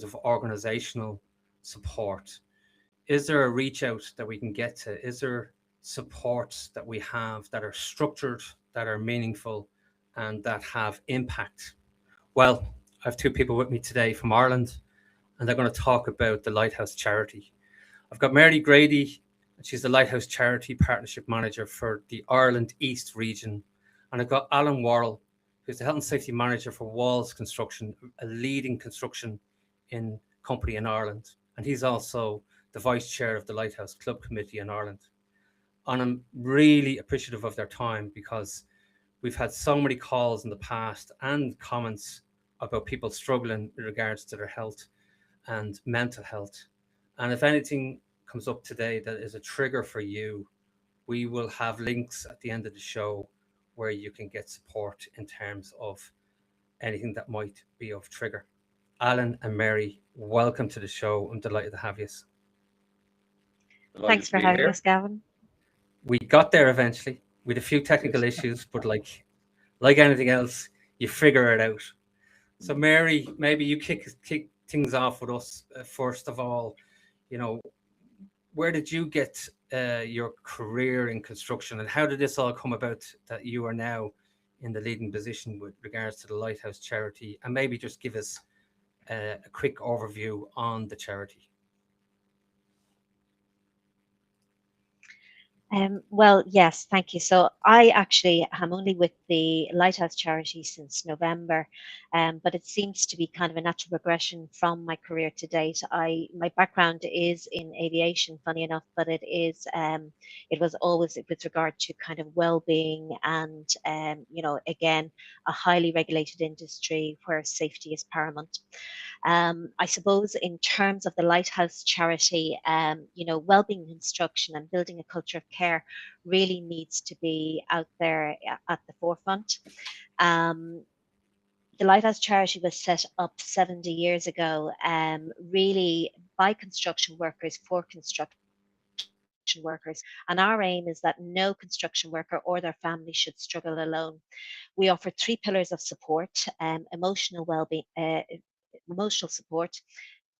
terms of organizational support? Is there a reach out that we can get to? Is there supports that we have that are structured, that are meaningful, and that have impact? Well, I have two people with me today from Ireland, and they're going to talk about the Lighthouse Charity. I've got Mary Grady, and she's the Lighthouse Charity Partnership Manager for the Ireland East region. And I've got Alan Worrall, who's the Health and Safety Manager for Walls Construction, a leading construction company in Ireland. And he's also the Vice Chair of the Lighthouse Club Committee in Ireland. And I'm really appreciative of their time because we've had so many calls in the past and comments about people struggling with regards to their health and mental health. And if anything comes up today that is a trigger for you, we will have links at the end of the show where you can get support in terms of anything that might be of trigger. Alan and Mary, welcome to the show. I'm delighted to have you. Thanks for having us, Gavin. We got there eventually with a few technical issues, but like anything else, you figure it out. So Mary, maybe you kick things off with us first of all. You know, where did you get your career in construction, and how did this all come about that you are now in the leading position with regards to the Lighthouse Charity? And maybe just give us a quick overview on the charity. Well, yes, thank you. So I actually am only with the Lighthouse Charity since November, but it seems to be kind of a natural progression from my career to date. My background is in aviation, funny enough, but it was always with regard to kind of well-being and, again, a highly regulated industry where safety is paramount. I suppose in terms of the Lighthouse Charity, well-being construction and building a culture of care really needs to be out there at the forefront. The Lighthouse Charity was set up 70 years ago, really by construction workers for construction workers. And our aim is that no construction worker or their family should struggle alone. We offer 3 pillars of support: emotional well-being, emotional support,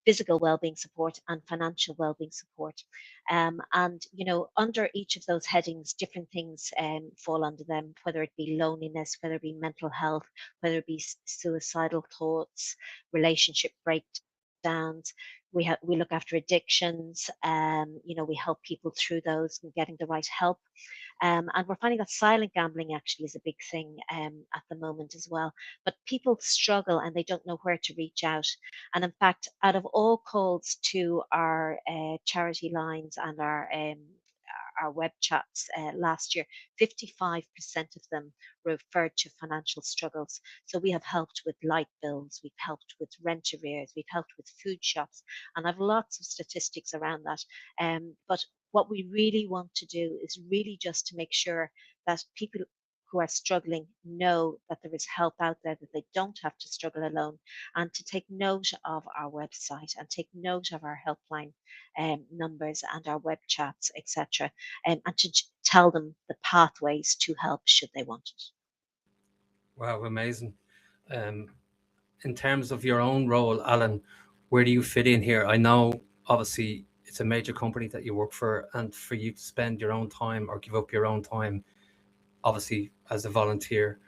physical well-being support, and financial well-being support. Under each of those headings, different things fall under them, whether it be loneliness, whether it be mental health, whether it be suicidal thoughts, relationship breakdowns. We look after addictions. We help people through those and getting the right help. And we're finding that silent gambling actually is a big thing at the moment as well. But people struggle and they don't know where to reach out. And in fact, out of all calls to our charity lines and our web chats last year, 55% of them referred to financial struggles. So we have helped with light bills, we've helped with rent arrears, we've helped with food shops, and I've lots of statistics around that. But what we really want to do is really just to make sure that people who are struggling know that there is help out there, that they don't have to struggle alone, and to take note of our website and take note of our helpline numbers and our web chats, etc., and to tell them the pathways to help should they want it. Wow, amazing. In terms of your own role, Alan, where do you fit in here? I know obviously it's a major company that you work for, and for you to spend your own time or give up your own time, obviously as a volunteer,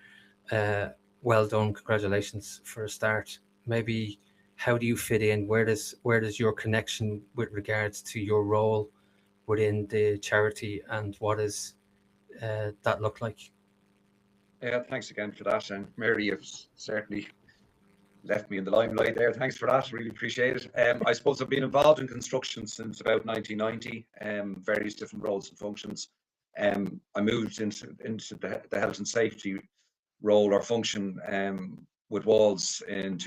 well done, congratulations for a start. Maybe how do you fit in? Where does your connection with regards to your role within the charity, and what does that look like? Yeah, thanks again for that. And Mary, you've certainly left me in the limelight there. Thanks for that. Really appreciate it. I suppose I've been involved in construction since about 1990, various different roles and functions. I moved into the health and safety role or function with Walls in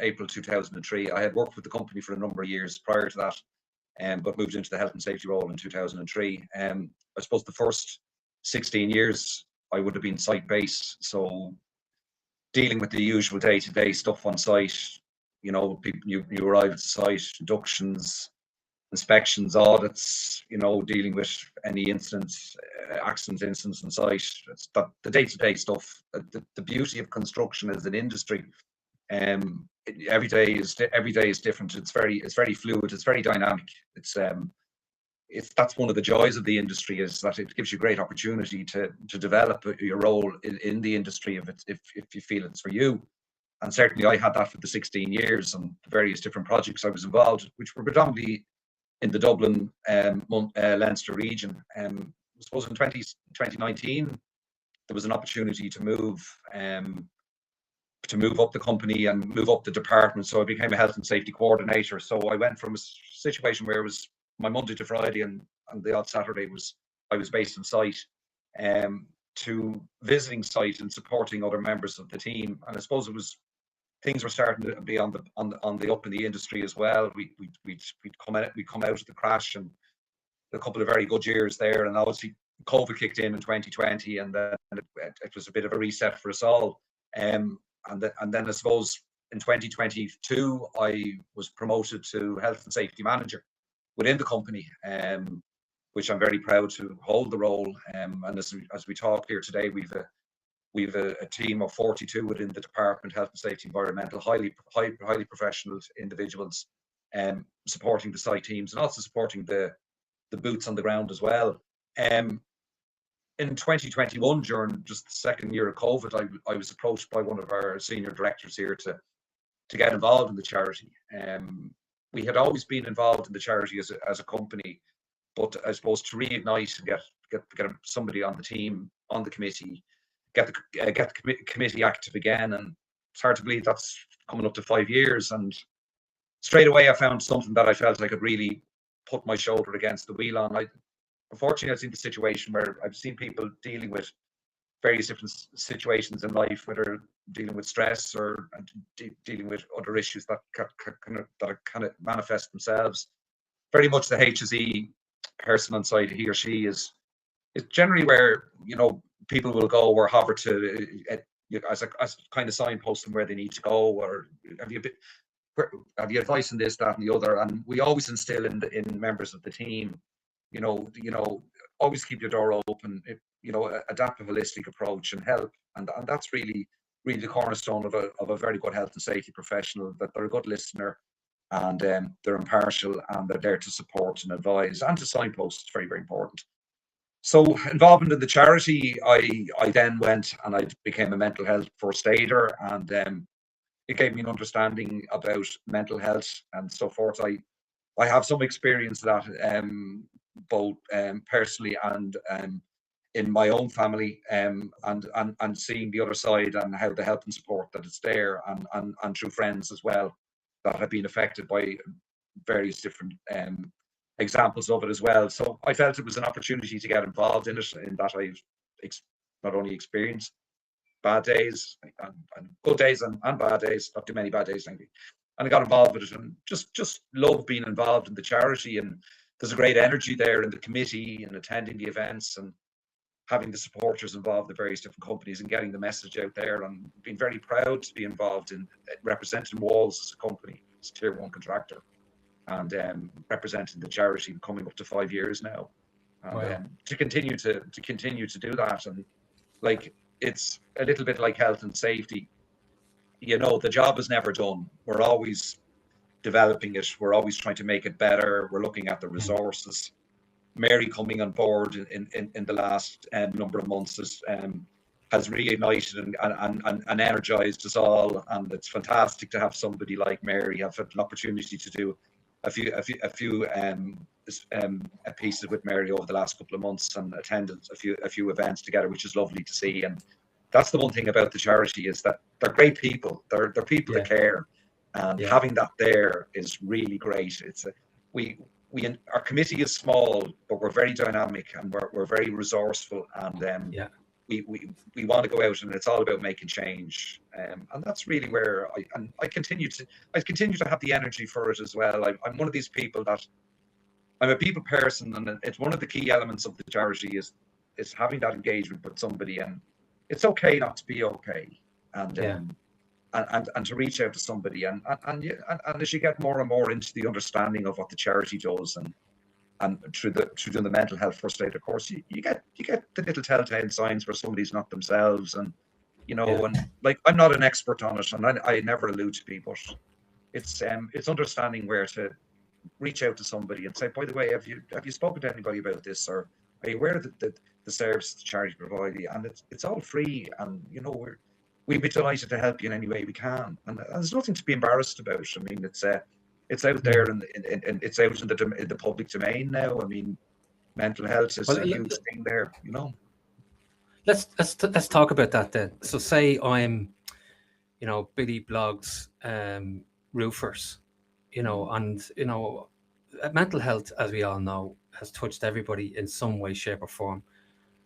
April 2003. I had worked with the company for a number of years prior to that, but moved into the health and safety role in 2003. I suppose the first 16 years I would have been site-based, so dealing with the usual day-to-day stuff on site. People, you arrive at the site, inductions, inspections, audits, dealing with any incidents, accident incidents on site. It's the day-to-day stuff. The beauty of construction as an industry, every day is different. It's very fluid. It's very dynamic. That's one of the joys of the industry, is that it gives you great opportunity to develop your role in the industry if you feel it's for you. And certainly I had that for the 16 years and the various different projects I was involved, which were predominantly in the Dublin, Leinster region. I suppose in 2019, there was an opportunity to move up the company and move up the department. So I became a health and safety coordinator. So I went from a situation where it was my Monday to Friday and the odd Saturday I was based on site, to visiting site and supporting other members of the team. And I suppose things were starting to be on the up in the industry as well. We'd come out of the crash and a couple of very good years there, and obviously COVID kicked in 2020, and then it was a bit of a reset for us all. And then I suppose in 2022 I was promoted to health and safety manager within the company, which I'm very proud to hold the role. And as we talk here today, we've a team of 42 within the department, health and safety, environmental, highly professional individuals, supporting the site teams and also supporting the boots on the ground as well. In 2021, during just the second year of COVID, I was approached by one of our senior directors here to get involved in the charity. We had always been involved in the charity as a company, but I suppose to reignite and get somebody on the team, on the committee, get the committee active again. And it's hard to believe that's coming up to 5 years. And straight away, I found something that I felt I could really put my shoulder against the wheel on. Unfortunately, I've seen the situation where I've seen people dealing with various different situations in life, whether dealing with stress or dealing with other issues that kind of manifest themselves. Very much the HSE person on site, he or she is generally where, people will go or hover to as kind of signpost them where they need to go, or have you advice on this, that, and the other. And we always instill in members of the team, always keep your door open, adapt a holistic approach and help. And that's really the cornerstone of a very good health and safety professional, that they're a good listener and they're impartial and they're there to support and advise and to signpost. It's very, very important. So involvement in the charity, I then went and I became a mental health first aider, and it gave me an understanding about mental health and so forth. I have some experience of that, both personally and in my own family, and seeing the other side and how the help and support that is there, and through friends as well that have been affected by various different examples of it as well. So I felt it was an opportunity to get involved in it, in that I've not only experienced bad days and good days and bad days, not too many bad days, thank you. And I got involved with it and just love being involved in the charity. And there's a great energy there in the committee and attending the events and having the supporters involved, the various different companies, and getting the message out there. And being very proud to be involved in representing Walls as a company, as a tier 1 contractor, and representing the charity coming up to 5 years now. And wow. To continue to do that. And it's a little bit like health and safety. The job is never done. We're always developing it. We're always trying to make it better. We're looking at the resources. Mary coming on board in the last number of months has reignited and energized us all. And it's fantastic to have somebody like Mary. I've had an opportunity to do a few pieces with Mary over the last couple of months and attended a few events together, which is lovely to see. And that's the one thing about the charity, is that they're great people. They're people that care, and having that there is really great. Our committee is small, but we're very dynamic and we're very resourceful, and we want to go out, and it's all about making change. And that's really where I continue to have the energy for it as well. I'm one of these people that I'm a people person, and it's one of the key elements of the charity is having that engagement with somebody, and it's okay not to be okay, and to reach out to somebody, and as you get more and more into the understanding of what the charity does, and through doing the mental health first aid, of course, you get the little telltale signs where somebody's not themselves, and you know, Yeah. and like I'm not an expert on it, and I never allude to people. But it's understanding where to reach out to somebody and say, by the way, have you spoken to anybody about this, or are you aware of the service the charity provide you? And it's all free, and you know we'd be delighted to help you in any way we can. And there's nothing to be embarrassed about. I mean, it's out there, Mm. and it's out in the public domain now. I mean, mental health is Well, a huge thing there, you know. let's talk about that then. So say I'm, Billy Blogs, roofers, and mental health, as we all know, has touched everybody in some way, shape, or form.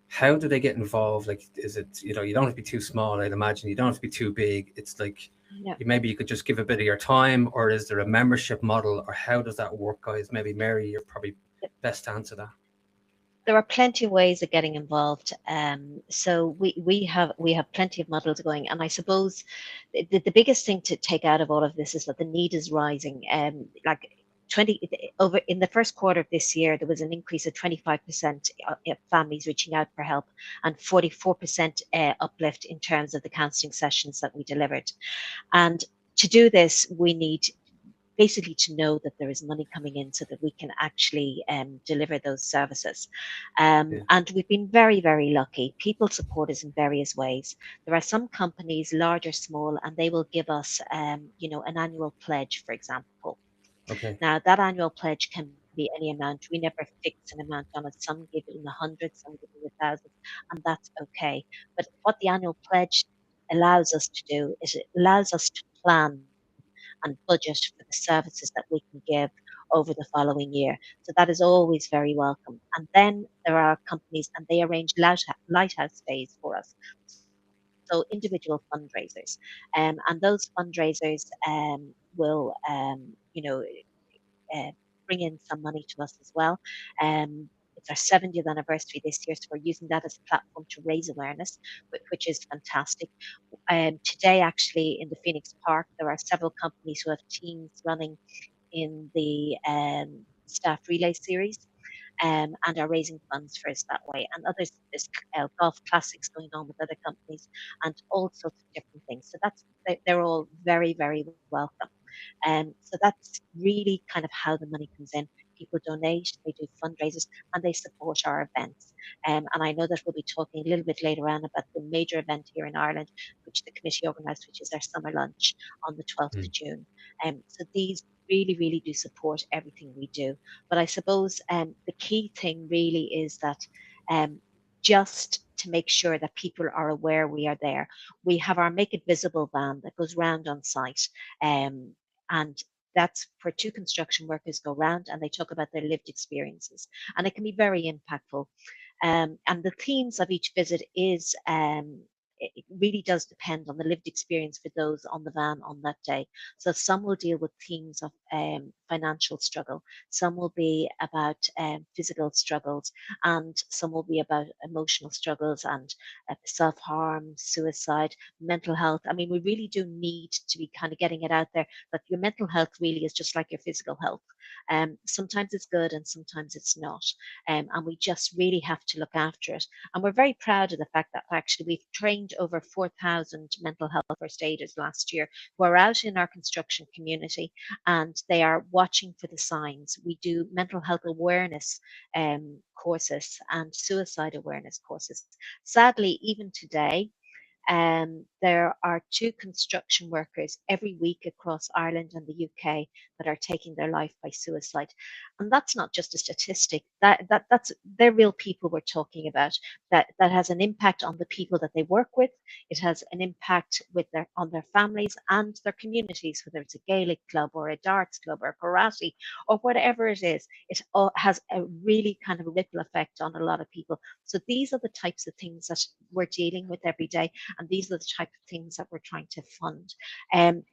How do they get involved? Like, is it, you don't have to be too small, I'd imagine. You don't have to be too big. It's like, Yeah. maybe you could just give a bit of your time, or is there a membership model, or how does that work, guys? Maybe Mary, you're probably best to answer that. There are plenty of ways of getting involved. So we have plenty of models going, and I suppose the biggest thing to take out of all of this is that the need is rising. Like 20 over in the first quarter of this year, there was an increase of 25% of families reaching out for help, and 44% uplift in terms of the counselling sessions that we delivered. And to do this, we need basically to know that there is money coming in so that we can actually deliver those services. Yeah. And we've been very, very lucky. People support us in various ways. There are some companies, large or small, and they will give us, an annual pledge, for example. Okay. Now, that annual pledge can be any amount. We never fix an amount on it. Some give it in the hundreds, some give it in the thousands, and that's okay. But what the annual pledge allows us to do is it allows us to plan and budget for the services that we can give over the following year. So that is always very welcome. And then there are companies, and they arrange lighthouse days for us. So individual fundraisers, and those fundraisers will, uh, bring in some money to us as well. It's our 70th anniversary this year, so we're using that as a platform to raise awareness, which is fantastic. Today, actually, in the Phoenix Park, there are several companies who have teams running in the staff relay series, and are raising funds for us that way. And others, there's golf classics going on with other companies, and all sorts of different things. So they're all very, very welcome. So that's really kind of how the money comes in. People donate, they do fundraisers, and they support our events. And I know that we'll be talking a little bit later on about the major event here in Ireland, which the committee organised, which is our summer lunch on the 12th Mm. of June. So these really, really do support everything we do. But I suppose the key thing really is that um, just to make sure that people are aware we are there. We have our Make It Visible van that goes round on site. And that's where two construction workers go round and they talk about their lived experiences. And it can be very impactful. And the themes of each visit is it really does depend on the lived experience for those on the van on that day. So some will deal with themes of financial struggle, some will be about physical struggles, and some will be about emotional struggles and self harm, suicide, mental health. I mean, we really do need to be kind of getting it out there that your mental health really is just like your physical health. Sometimes it's good and sometimes it's not. And we just really have to look after it. And we're very proud of the fact that actually we've trained over 4,000 mental health first aiders last year who are out in our construction community and they are watching for the signs. We do mental health awareness courses and suicide awareness courses. Sadly, even today, there are two construction workers every week across Ireland and the UK that are taking their life by suicide. And that's not just a statistic. That's they're real people we're talking about. That has an impact on the people that they work with. It has an impact on their families and their communities, whether it's a Gaelic club or a darts club or karate or whatever it is. It all has a really kind of a ripple effect on a lot of people. So these are the types of things that we're dealing with every day, and these are the type of things that we're trying to fund.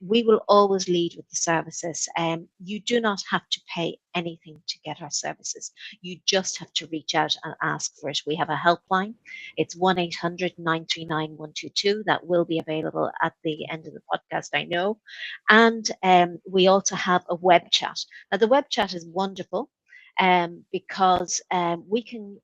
We will always lead with the services. You do not have to pay anything to get our services. You just have to reach out and ask for it. We have a helpline. It's 1-800-939-122. That will be available at the end of the podcast, I know. And we also have a web chat. Now, the web chat is wonderful because we can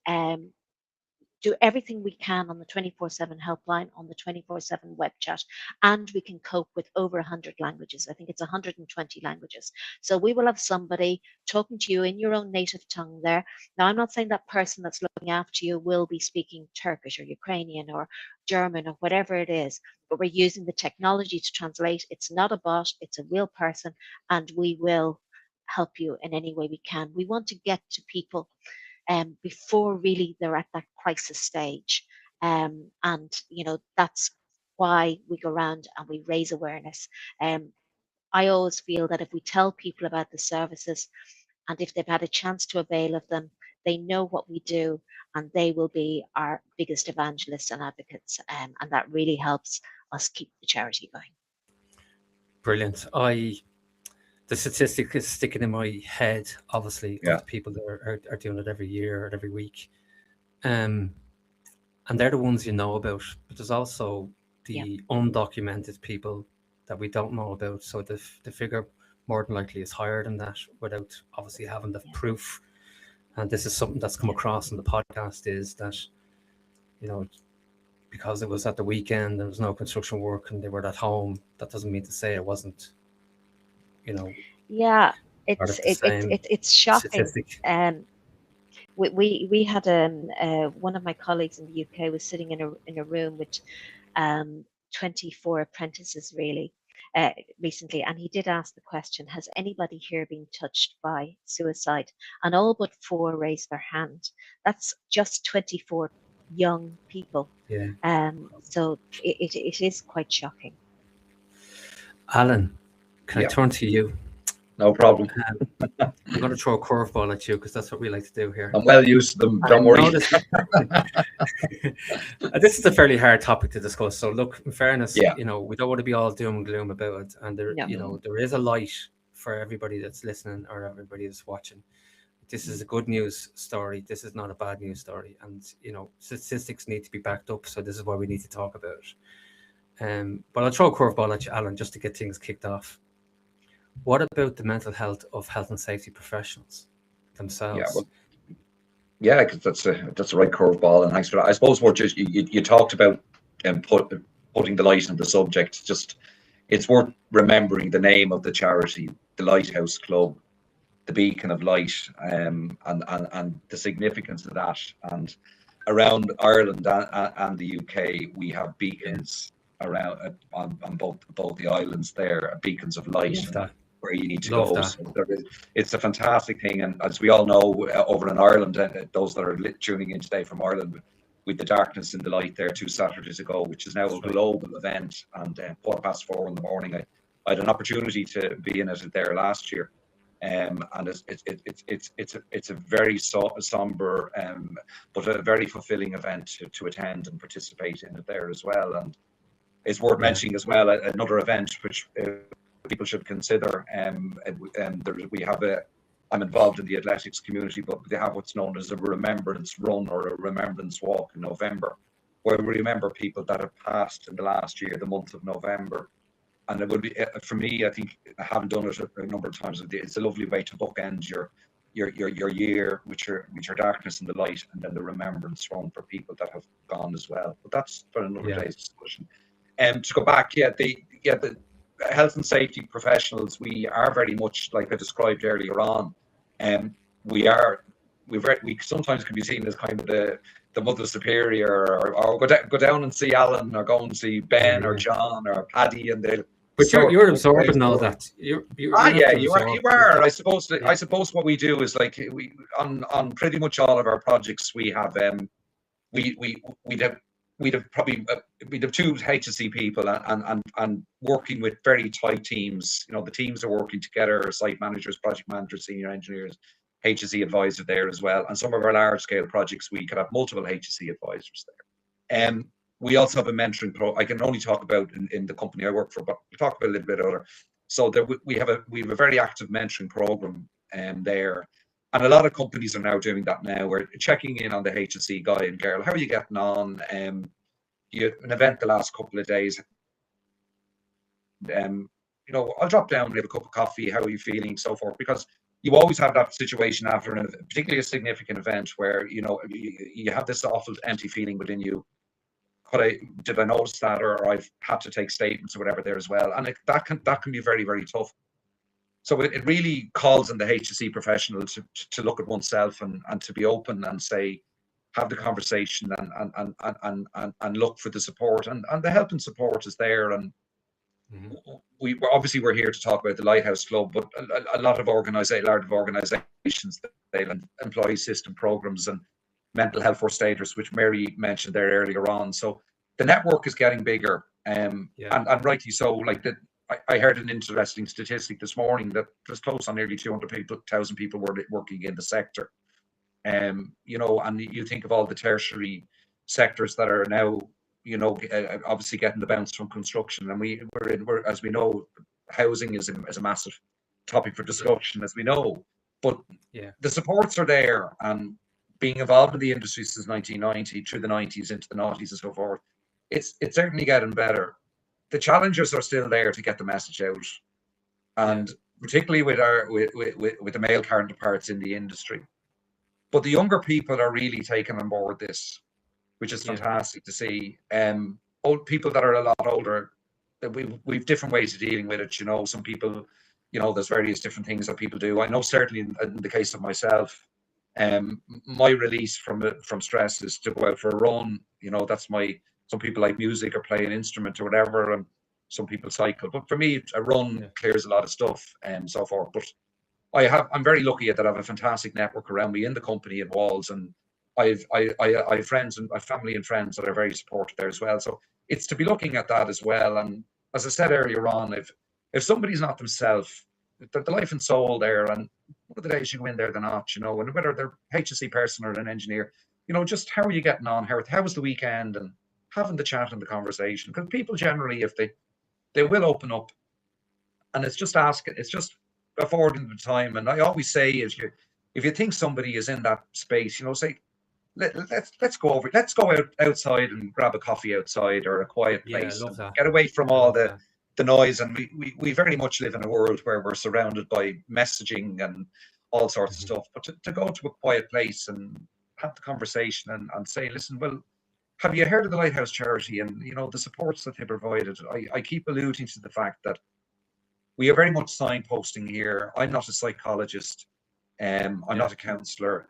do everything we can on the 24/7 helpline, on the 24/7 web chat, and we can cope with over 100 languages. I think it's 120 languages. So we will have somebody talking to you in your own native tongue there. Now, I'm not saying that person that's looking after you will be speaking Turkish or Ukrainian or German or whatever it is, but we're using the technology to translate. It's not a bot, it's a real person, and we will help you in any way we can. We want to get to people before really they're at that crisis stage. And, that's why we go around and we raise awareness. I always feel that if we tell people about the services and if they've had a chance to avail of them, they know what we do and they will be our biggest evangelists and advocates. And that really helps us keep the charity going. Brilliant. The statistic is sticking in my head, obviously, of the people that are doing it every year or every week. And they're the ones you know about, but there's also the undocumented people that we don't know about. So the figure more than likely is higher than that without obviously having the proof. And this is something that's come across in the podcast, is that, because it was at the weekend, there was no construction work and they were at home, that doesn't mean to say it wasn't, Yeah, part of it's the same it's shocking. statistic. We had one of my colleagues in the UK was sitting in a room with 24 apprentices really recently, and he did ask the question, has anybody here been touched by suicide? And all but 4 raised their hand. That's just 24 young people. Yeah. So it is quite shocking. Alan, can I turn to you? No problem. I'm going to throw a curveball at you because that's what we like to do here. I'm well used to them, don't worry. This is a fairly hard topic to discuss. So look, in fairness, Yeah. we don't want to be all doom and gloom about it. And there, No. there is a light for everybody that's listening or everybody that's watching. This is a good news story. This is not a bad news story. And, statistics need to be backed up. So this is why we need to talk about it. But I'll throw a curveball at you, Alan, just to get things kicked off. What about the mental health of health and safety professionals themselves? Yeah, because that's a right curveball, and thanks for that. I suppose what you talked about putting the light on the subject. Just, it's worth remembering the name of the charity, the Lighthouse Club, the Beacon of Light, and the significance of that. And around Ireland and the UK, we have beacons around on both the islands there, beacons of light. Where you need to go. So it's a fantastic thing, and as we all know, over in Ireland, those that are tuning in today from Ireland, with the Darkness and the Light there 2 Saturdays ago, which is now a global event, and 4:04 in the morning, I had an opportunity to be in it there last year, and it's a very somber, but a very fulfilling event to attend and participate in it there as well. And it's worth mentioning as well another event which people should consider. We have I'm involved in the athletics community, but they have what's known as a remembrance run or a remembrance walk in November, where we remember people that have passed in the last year, the month of November. And it would be, for me, I think, I haven't done it a number of times. It's a lovely way to bookend your year with your darkness and the light, and then the remembrance run for people that have gone as well. But that's for another day's discussion. To go back, the health and safety professionals, we are very much like I described earlier on, and we sometimes can be seen as kind of the mother superior, or go down and see Alan, or go and see Ben or John or Paddy, and they'll. But you're absorbing all that. You are. I suppose what we do is, like, we on pretty much all of our projects, we have we'd have 2 HSE people and working with very tight teams. The teams are working together, site managers, project managers, senior engineers, HSE advisor there as well. And some of our large scale projects, we could have multiple HSE advisors there. We also have a mentoring I can only talk about in the company I work for, but we'll talk about a little bit other. So we have a very active mentoring program there. And a lot of companies are now doing that now. We're checking in on the HSE guy and girl. How are you getting on? You had an event the last couple of days. I'll drop down and have a cup of coffee. How are you feeling? So forth. Because you always have that situation after particularly a significant event where, you have this awful empty feeling within you. Did I notice that, or I've had to take statements or whatever there as well, and that can be very, very tough. So it really calls on the HSE professional to look at oneself and to be open and say, have the conversation and look for the support, and the help and support is there. And we're here to talk about the Lighthouse Club, but a lot of organisations, they have employee system programs and mental health first aiders, which Mary mentioned there earlier on. So the network is getting bigger, and rightly so. Like I heard an interesting statistic this morning that there's close on nearly 200,000 people working in the sector. And you think of all the tertiary sectors that are now, obviously getting the bounce from construction, and we're as we know, housing is a massive topic for discussion, as we know. But the supports are there, and being involved in the industry since 1990, through the 90s into the noughties and so forth, it's certainly getting better. The challenges are still there to get the message out, and particularly with the male counterparts in the industry. But the younger people are really taking on board this, which is fantastic to see. Old people that are a lot older, that we've different ways of dealing with it. Some people, there's various different things that people do. I know certainly in the case of myself, my release from stress is to go out for a run. That's some people like music or play an instrument or whatever, and some people cycle. But for me, a run clears a lot of stuff and so forth. But I'm very lucky that I have a fantastic network around me in the company in Walls, and I've friends and family and friends that are very supportive there as well. So it's to be looking at that as well. And as I said earlier on, if somebody's not themselves, the life and soul there, and one of the days you go in there, they're not, and whether they're HSE person or an engineer, just how are you getting on? How was the weekend? And having the chat and the conversation, because people generally, if they will open up, and it's just asking, it's just affording the time. And I always say, if you think somebody is in that space, say, let's go outside and grab a coffee outside, or a quiet place, and get away from all the noise. And we very much live in a world where we're surrounded by messaging and all sorts of stuff. But to go to a quiet place and have the conversation and say, listen, well, have you heard of the Lighthouse Charity and the supports that they provided? I keep alluding to the fact that we are very much signposting here. I'm not a psychologist. I'm not a counsellor.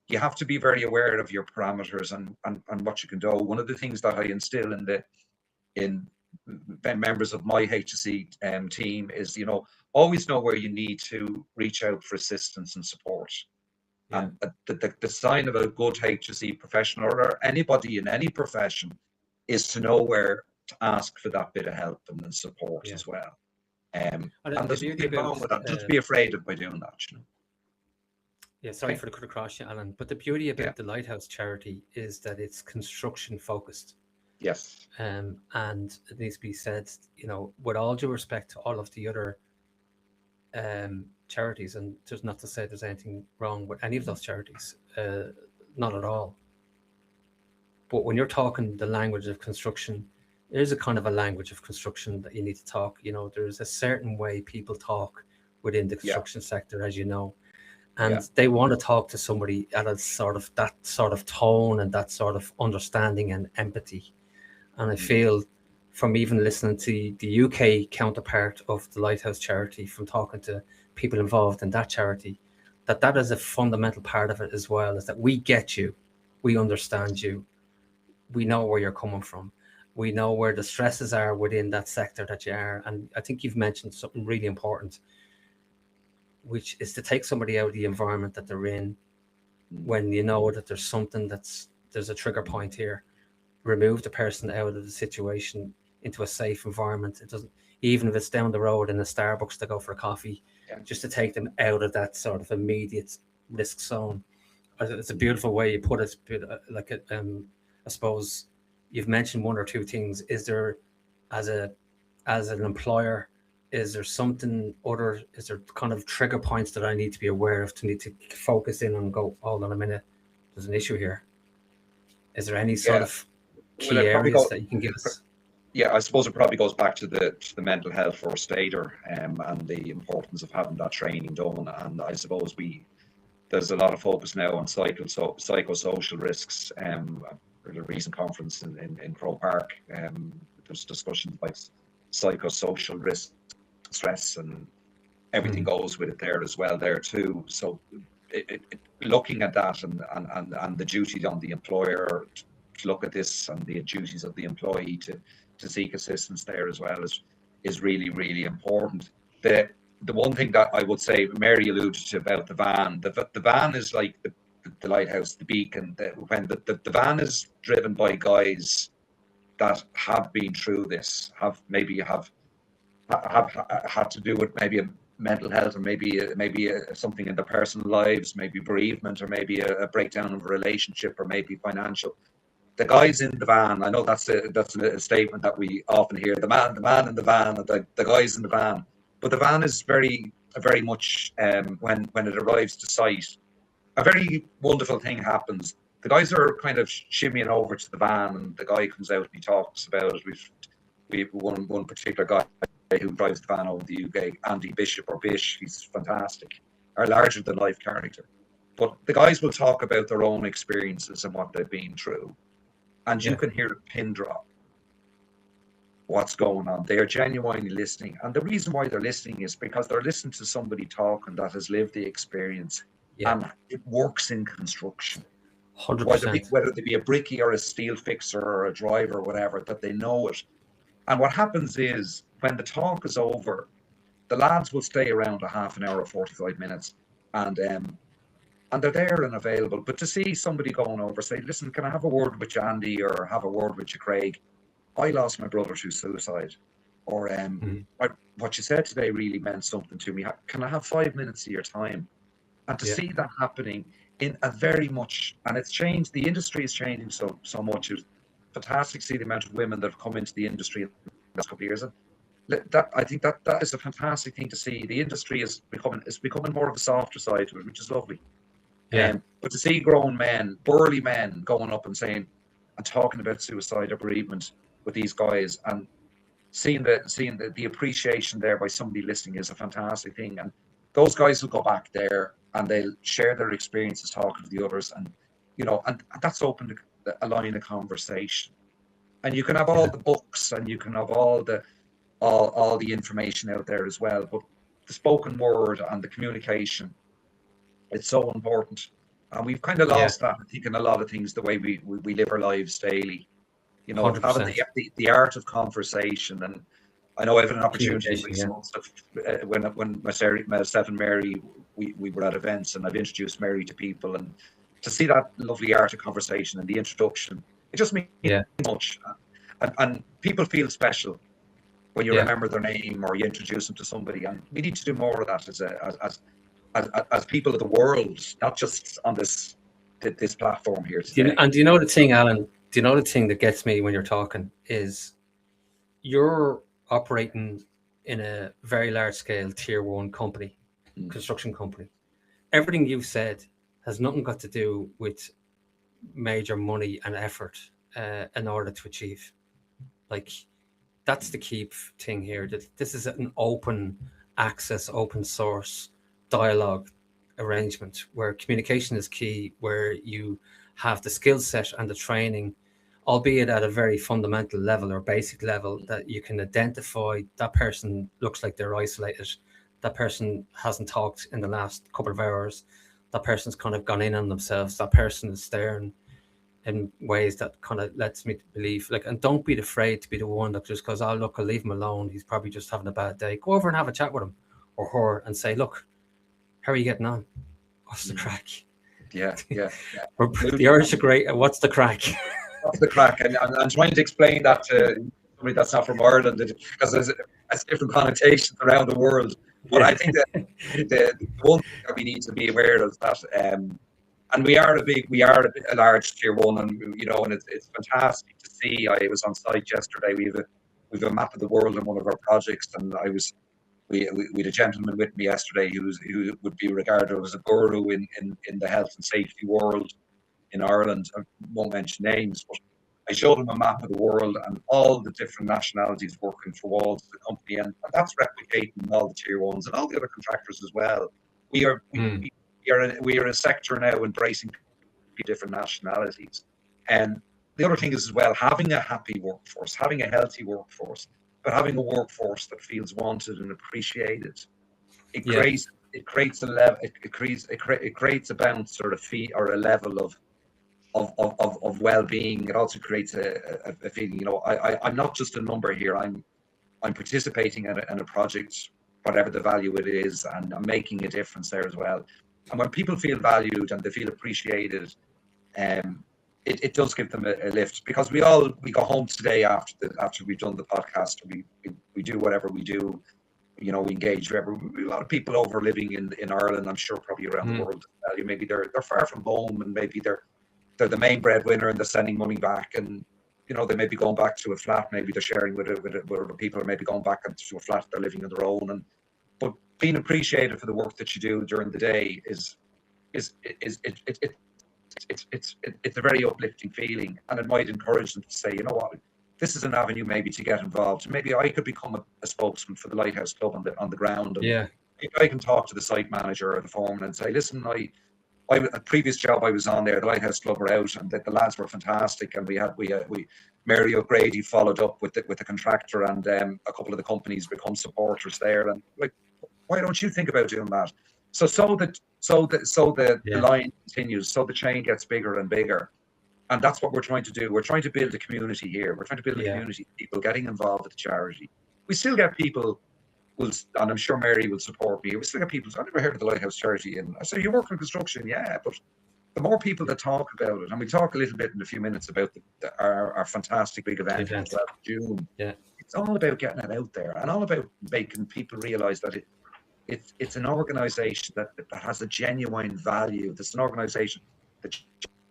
You have to be very aware of your parameters and what you can do. One of the things that I instill in members of my HSE team is, always know where you need to reach out for assistance and support. And the sign of a good HSE professional, or anybody in any profession, is to know where to ask for that bit of help and support as well. And there's nothing wrong with that. Just be afraid by doing that. Sorry for the cut across you, Alan. But the beauty about the Lighthouse Charity is that it's construction focused. Yes. And it needs to be said, with all due respect to all of the other charities, and just not to say there's anything wrong with any of those charities, not at all. But when you're talking the language of construction, there's a kind of a language of construction that you need to talk. There's a certain way people talk within the construction sector, as you know, and they want to talk to somebody at that sort of tone and that sort of understanding and empathy. And I feel, from even listening to the UK counterpart of the Lighthouse Charity, from talking to people involved in that charity, that is a fundamental part of it as well, is that we get you, we understand you, we know where you're coming from, we know where the stresses are within that sector that you are. And I think you've mentioned something really important, which is to take somebody out of the environment that they're in when you know that there's a trigger point here. Remove the person out of the situation into a safe environment. It doesn't, even if it's down the road in a Starbucks to go for a coffee, just to take them out of that sort of immediate risk zone. It's a beautiful way you put it. I suppose you've mentioned one or two things. Is there, as an employer, is there something other? Is there kind of trigger points that I need to be aware of, to need to focus in and go, hold on a minute, there's an issue here? Is there any sort of key areas that you can give us? Yeah, I suppose it probably goes back to the mental health first aider, and the importance of having that training done. And I suppose there's a lot of focus now on psychosocial risks. At a recent conference in Crow Park, there's discussions about psychosocial risk, stress, and everything goes with it there as well there too. So looking at that, and the duty on the employer to look at this, and the duties of the employee to seek assistance there as well, is really, really important. The one thing that I would say, Mary alluded to about the van, the van is like the lighthouse, the beacon. When the van is driven by guys that have been through this, have had to do with maybe a mental health, or maybe something in their personal lives, maybe bereavement, or maybe a breakdown of a relationship, or maybe financial. The guys in the van, I know that's a statement that we often hear, the man in the van, or the guys in the van. But the van is very much, when it arrives to site, a very wonderful thing happens. The guys are kind of shimmying over to the van, and the guy comes out and he talks about it. We've one particular guy who drives the van over the UK, Andy Bishop, or Bish. He's fantastic, a larger than life character. But the guys will talk about their own experiences and what they've been through, and you can hear a pin drop. What's going on? They are genuinely listening, and the reason why they're listening is because they're listening to somebody talking that has lived the experience, and it works in construction. 100%. Whether they be a brickie or a steel fixer or a driver or whatever, that they know it. And what happens is, when the talk is over, the lads will stay around a half an hour or 45 minutes, and they're there and available. But to see somebody going over, say, listen, can I have a word with you, Andy, or have a word with you, Craig? I lost my brother through suicide. Or what you said today really meant something to me. Can I have 5 minutes of your time? And to see that happening in a very much, and it's changed, the industry is changing so much. It's fantastic to see the amount of women that have come into the industry in the last couple of years. And I think that is a fantastic thing to see. The industry is becoming more of a softer side to it, which is lovely. But to see grown men, burly men, going up and saying and talking about suicide or bereavement with these guys, and seeing the appreciation there by somebody listening, is a fantastic thing. And those guys will go back there and they'll share their experiences talking to the others, and and that's opened a line of conversation. And you can have all the books, and you can have all the information out there as well, but the spoken word and the communication, it's so important. And we've kind of lost that, I think, in a lot of things, the way we live our lives daily. Having the art of conversation. And I know I had an opportunity when myself and Mary, we were at events, and I've introduced Mary to people, and to see that lovely art of conversation and the introduction, it just means much. And people feel special when you remember their name, or you introduce them to somebody. And we need to do more of that as people of the world, not just on this platform here today. And do you know the thing, Alan? Do you know the thing that gets me when you're talking is you're operating in a very large scale tier 1 company, construction company. Everything you've said has nothing got to do with major money and effort in order to achieve. Like, that's the key thing here. That this is an open access, open source dialogue arrangement where communication is key, where you have the skill set and the training, albeit at a very fundamental level or basic level, that you can identify that person looks like they're isolated, that person hasn't talked in the last couple of hours, that person's kind of gone in on themselves, that person is staring in ways that kind of lets me believe, like, and don't be afraid to be the one that just goes, oh, look, I'll leave him alone, he's probably just having a bad day. Go over and have a chat with him or her and say, look, how are you getting on? What's the crack? The Irish are great. What's the crack? What's the crack? And I'm trying to explain that to somebody that's not from Ireland, because there's different connotations around the world. But I think that the one thing that we need to be aware of is that, and we are a large tier 1, and and it's fantastic to see. I was on site yesterday. We have a map of the world in one of our projects, and we had a gentleman with me yesterday who would be regarded as a guru in the health and safety world in Ireland. I won't mention names, but I showed them a map of the world and all the different nationalities working for Walls, the company, and that's replicating in all the tier ones and all the other contractors as well. We are a sector now embracing different nationalities. And the other thing is as well, having a happy workforce, having a healthy workforce, but having a workforce that feels wanted and appreciated. It creates a level, it creates a bounce or a fee or a level of well-being. It also creates a feeling, I'm not just a number here. I'm participating in a project, whatever the value it is, and I'm making a difference there as well. And when people feel valued and they feel appreciated, it does give them a lift, because we go home today after we've done the podcast, we do whatever we do, we engage wherever. A lot of people over living in Ireland, I'm sure probably around the world. Maybe they're far from home, and maybe they're the main breadwinner and they're sending money back, and they may be going back to a flat, maybe they're sharing with other people, or maybe going back to a flat they're living on their own. But being appreciated for the work that you do during the day is it's a very uplifting feeling, and it might encourage them to say, you know what, this is an avenue maybe to get involved. Maybe I could become a spokesman for the Lighthouse Club on the ground. And I can talk to the site manager or the foreman and say, listen, a previous job I was on there, the Lighthouse Club were out, and the lads were fantastic, and Mary of Grady followed up with the contractor, and a couple of the companies become supporters there, and why don't you think about doing that? So the line continues, so the chain gets bigger and bigger. And that's what we're trying to do. We're trying to build a community here. We're trying to build a community of people getting involved with the charity. We still get people, and I'm sure Mary will support me, we still get people, I've never heard of the Lighthouse Charity. And I say, you work in construction? Yeah, but the more people that talk about it, and we talk a little bit in a few minutes about our fantastic big event on 12th of June. Yeah. It's all about getting it out there, and all about making people realise that it's an organisation that has a genuine value. It's an organisation that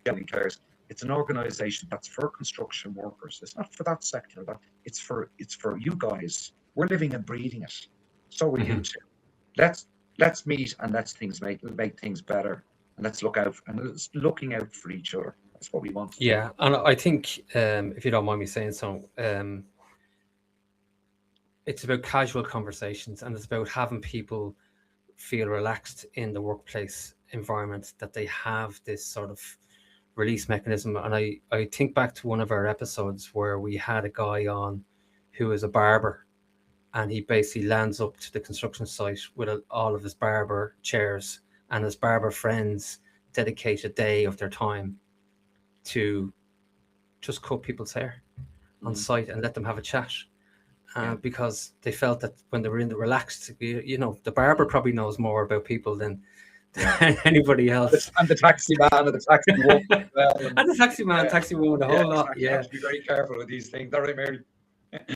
genuinely cares. It's an organisation that's for construction workers. It's not for that sector. It's for you guys. We're living and breathing it. So are you too. Let's meet and let's make things better. And let's look out, and it's looking out for each other. That's what we want to do. Yeah, and I think, if you don't mind me saying so, it's about casual conversations, and it's about having people feel relaxed in the workplace environment, that they have this sort of release mechanism. And I think back to one of our episodes where we had a guy on who is a barber, and he basically lands up to the construction site with all of his barber chairs, and his barber friends dedicate a day of their time to just cut people's hair on site and let them have a chat. Because they felt that when they were in the relaxed, the barber probably knows more about people than anybody else. And the taxi man and the taxi woman. And the taxi man, taxi woman, the whole lot. You have to be very careful with these things. All right, Mary? But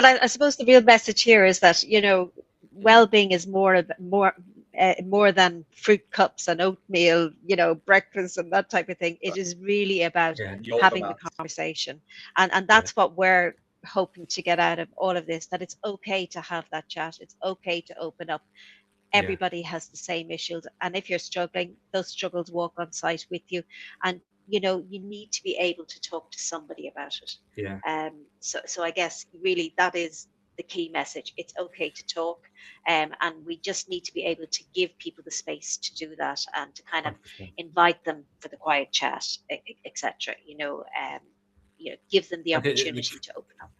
I suppose the real message here is that, well-being is more than fruit cups and oatmeal, breakfast and that type of thing. It is really about having the conversation. And that's what we're hoping to get out of all of this, that it's okay to have that chat. It's okay to open up. Everybody has the same issues. And if you're struggling, those struggles walk on site with you. And, you need to be able to talk to somebody about it. Yeah. So I guess really that is the key message. It's okay to talk, and we just need to be able to give people the space to do that, and to kind of invite them for the quiet chat, etc. Give them the opportunity to open up.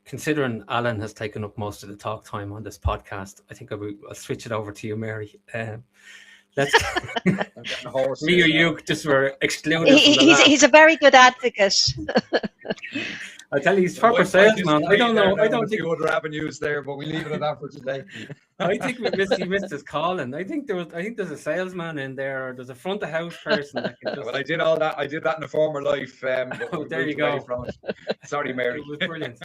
Considering Alan has taken up most of the talk time on this podcast, I think I'll switch it over to you, Mary. Let's me or you just were excluded. He's a very good advocate. I tell you, he's proper salesman. I don't know. I don't think other avenues there, but we leave it at that for today. I think he missed his calling. I think there's a salesman in there, or there's a front of house person that can just. Well, I did all that. I did that in a former life. There you go. Sorry, Mary. It was brilliant.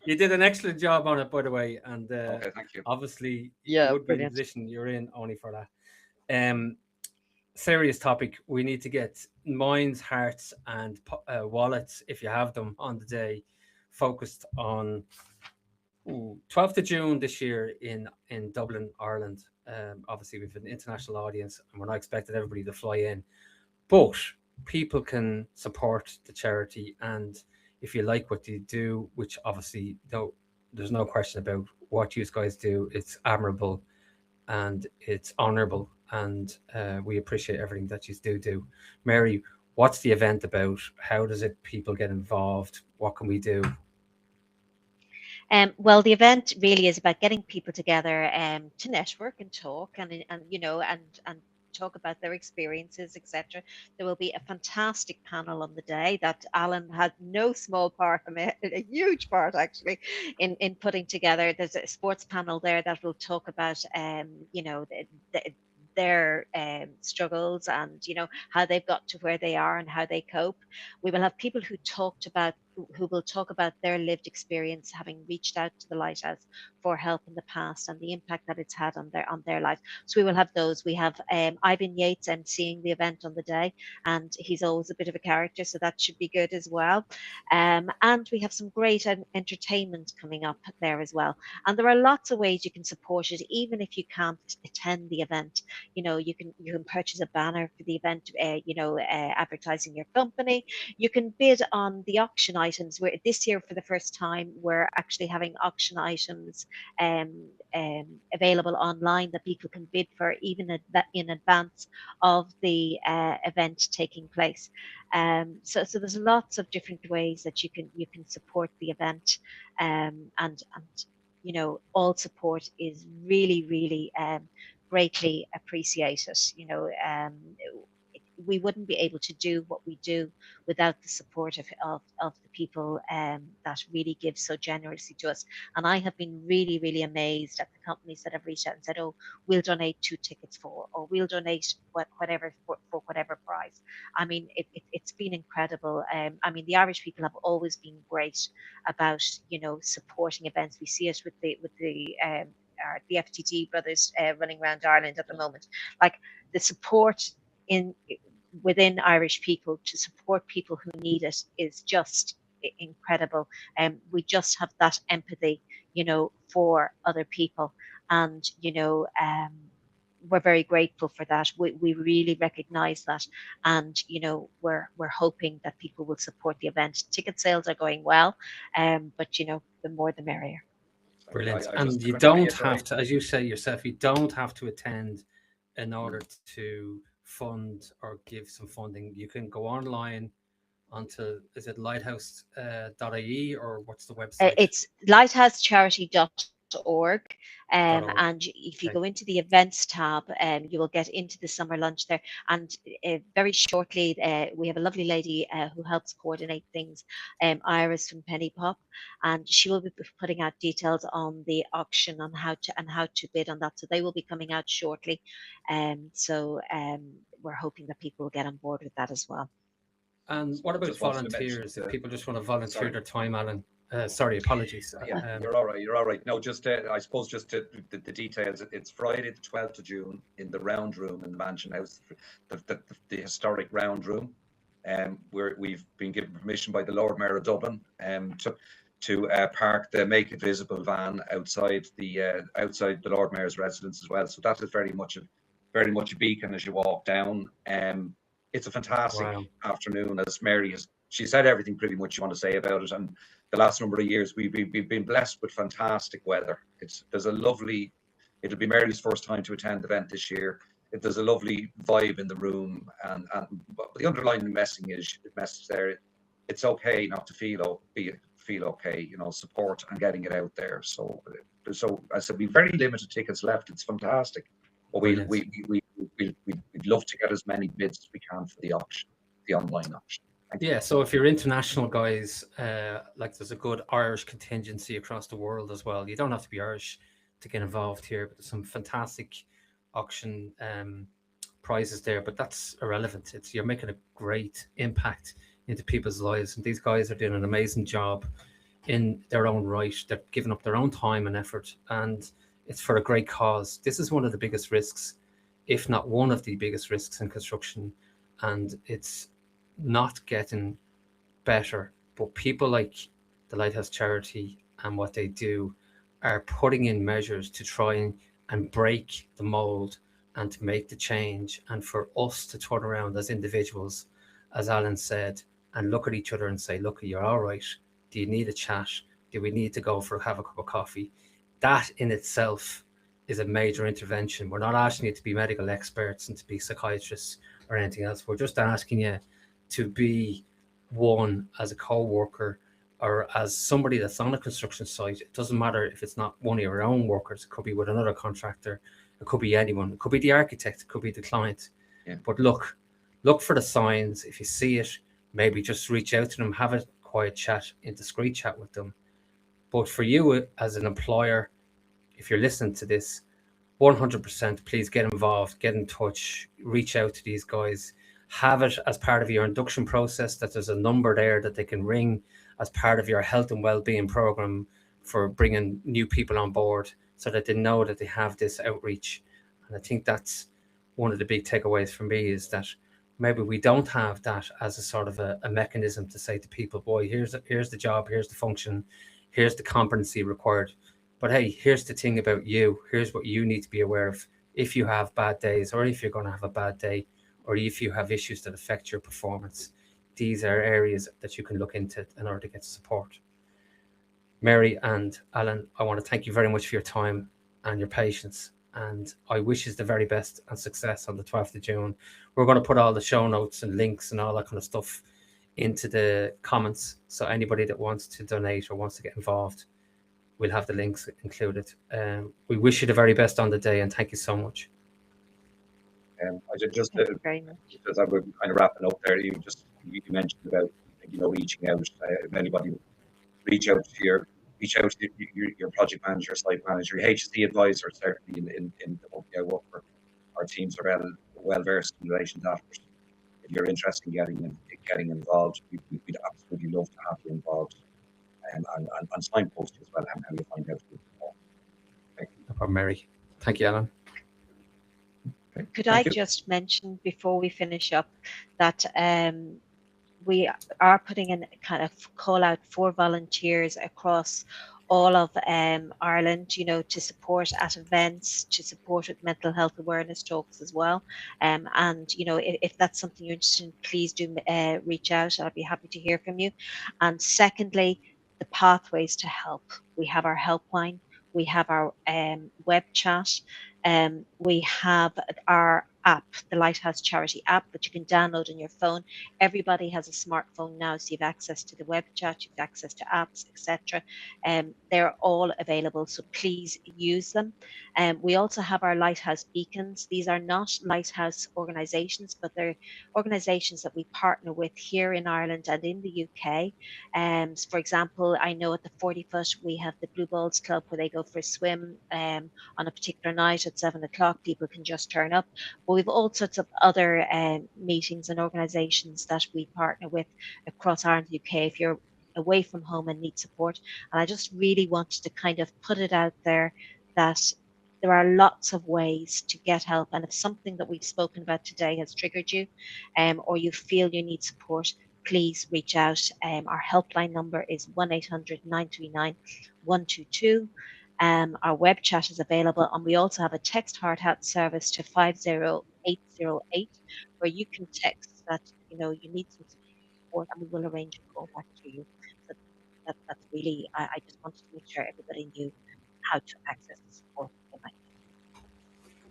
You did an excellent job on it, by the way, and okay, thank you. Obviously, you would be in the position you're in only for that. Serious topic. We need to get minds, hearts, and wallets, if you have them, on the day, focused on 12th of June this year in Dublin, Ireland. Obviously, we've an international audience, and we're not expecting everybody to fly in. But people can support the charity, and if you like what you do, which obviously there's no question about what you guys do, it's admirable and it's honourable, and we appreciate everything that you do. Mary, what's the event about? How does it people get involved? What can we do? Well, the event really is about getting people together to network and talk and and talk about their experiences, etc. There will be a fantastic panel on the day that Alan had no small part in it, a huge part actually, in putting together. There's a sports panel there that will talk about the, their struggles and how they've got to where they are and how they cope. We will have people who will talk about their lived experience having reached out to the lighthouse for help in the past and the impact that it's had on their life. So we will have those. We have Ivan Yates emceeing the event on the day, and he's always a bit of a character, so that should be good as well. And we have some great entertainment coming up there as well. And there are lots of ways you can support it, even if you can't attend the event. You can purchase a banner for the event, advertising your company. You can bid on the auction items. Where this year, for the first time, we're actually having auction items um, available online that people can bid for, even in advance of the event taking place. So there's lots of different ways that you can support the event, and all support is really, really greatly appreciated. We wouldn't be able to do what we do without the support of the people that really give so generously to us. And I have been really, really amazed at the companies that have reached out and said, oh, we'll donate 2 tickets for, or we'll donate whatever for whatever price. I mean, it's been incredible. I mean, the Irish people have always been great about, supporting events. We see it with the FTT brothers running around Ireland at the moment. Like, the support in within Irish people to support people who need it is just incredible. We just have that empathy, for other people, and we're very grateful for that. We really recognise that, and we're hoping that people will support the event. Ticket sales are going well, but the more the merrier. Brilliant. I And just you going to don't have reiterate. to, as you say yourself, you don't have to attend in order Mm. to fund or give some funding. You can go online onto, is it lighthouse.ie or what's the website? It's lighthousecharity.org. .org. And if you Okay. go into the events tab, you will get into the summer lunch there. And very shortly, we have a lovely lady who helps coordinate things, Iris from Penny Pop, and she will be putting out details on the auction on how to bid on that. So they will be coming out shortly. So we're hoping that people will get on board with that as well. And what about Just wanted to mention volunteers? If people just want to volunteer sorry. their time, Alan. Sorry, apologies. Yeah, you're all right. You're all right. No, just I suppose just the details. It's Friday, the 12th of June, in the Round Room in the Mansion House, the historic Round Room. Where we've been given permission by the Lord Mayor of Dublin to park the Make It Visible van outside the Lord Mayor's residence as well. So that is very much a beacon as you walk down. It's a fantastic Wow. afternoon, as Mary has. She said everything pretty much you want to say about it, and the last number of years we've been blessed with fantastic weather. It'll be Mary's first time to attend the event this year. There's a lovely vibe in the room, and the underlying message there. It's okay not to feel okay. Support and getting it out there. So I said, we've very limited tickets left. It's fantastic, but we'd love to get as many bids as we can for the auction, the online auction. Yeah, so if you're international guys, like there's a good Irish contingency across the world as well. You don't have to be Irish to get involved here, but there's some fantastic auction prizes there. But that's irrelevant. You're making a great impact into people's lives, and these guys are doing an amazing job in their own right. They're giving up their own time and effort, and it's for a great cause. This is one of the biggest risks, if not one of the biggest risks in construction, and it's not getting better. But people like the Lighthouse Charity and what they do are putting in measures to try and break the mold and to make the change, and for us to turn around as individuals, as Alan said, and look at each other and say, look, you're all right. Do you need a chat? Do we need to go for have a cup of coffee? That in itself is a major intervention. We're not asking you to be medical experts and to be psychiatrists or anything else. We're just asking you to be one as a co-worker or as somebody that's on a construction site. It doesn't matter if it's not one of your own workers. It could be with another contractor. It could be anyone. It could be the architect. It could be the client. Yeah. But look for the signs. If you see it, maybe just reach out to them, have a quiet chat, a discreet chat with them. But for you as an employer, if you're listening to this, 100%, please get involved, get in touch, reach out to these guys, have it as part of your induction process, that there's a number there that they can ring as part of your health and well-being program for bringing new people on board, so that they know that they have this outreach. And I think that's one of the big takeaways for me, is that maybe we don't have that as a sort of a mechanism to say to people, boy, here's the job, here's the function, here's the competency required. But hey, here's the thing about you. Here's what you need to be aware of if you have bad days, or if you're going to have a bad day, or if you have issues that affect your performance. These are areas that you can look into in order to get support. Mary and Alan, I want to thank you very much for your time and your patience. And I wish you the very best and success on the 12th of June. We're going to put all the show notes and links and all that kind of stuff into the comments. So anybody that wants to donate or wants to get involved, we'll have the links included. We wish you the very best on the day, and thank you so much. I just Thank you very much. as I was kind of wrapping up there, you mentioned about reaching out. If anybody reach out to your project manager, site manager, your HSE advisor, certainly in the company I work for. Our teams are well versed in relation to that. If you're interested in getting involved, we'd absolutely love to have you involved. And signpost as well, how you find out. No problem, Mary. Thank you, Alan. Could I just mention before we finish up that we are putting in kind of call out for volunteers across all of Ireland, to support at events, to support with mental health awareness talks as well. And, if that's something you're interested in, please do reach out. I'd be happy to hear from you. And secondly, the pathways to help. We have our helpline. We have our web chat. We have our app, the Lighthouse Charity app, that you can download on your phone. Everybody has a smartphone now, so you have access to the web chat, you have access to apps, etc. They're all available, so please use them. We also have our Lighthouse beacons. These are not lighthouse organisations, but they're organisations that we partner with here in Ireland and in the UK. So for example, I know at the 40-foot we have the Blue Balls Club, where they go for a swim on a particular night at 7 o'clock. People can just turn up. But we've all sorts of other meetings and organisations that we partner with across Ireland and UK if you're away from home and need support. And I just really wanted to kind of put it out there that there are lots of ways to get help. And if something that we've spoken about today has triggered you, or you feel you need support, please reach out. Our helpline number is 1-800-939-122. Our web chat is available, and we also have a text hard hat service to 50808, where you can text that you need some support, and we will arrange a call back to you. So that's really, I just wanted to make sure everybody knew how to access the support they might need.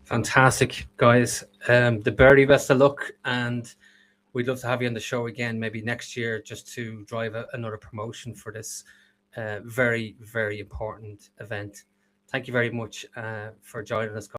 Fantastic, guys. The very best of luck, and we'd love to have you on the show again, maybe next year, just to drive another promotion for this very, very important event. Thank you very much for joining us.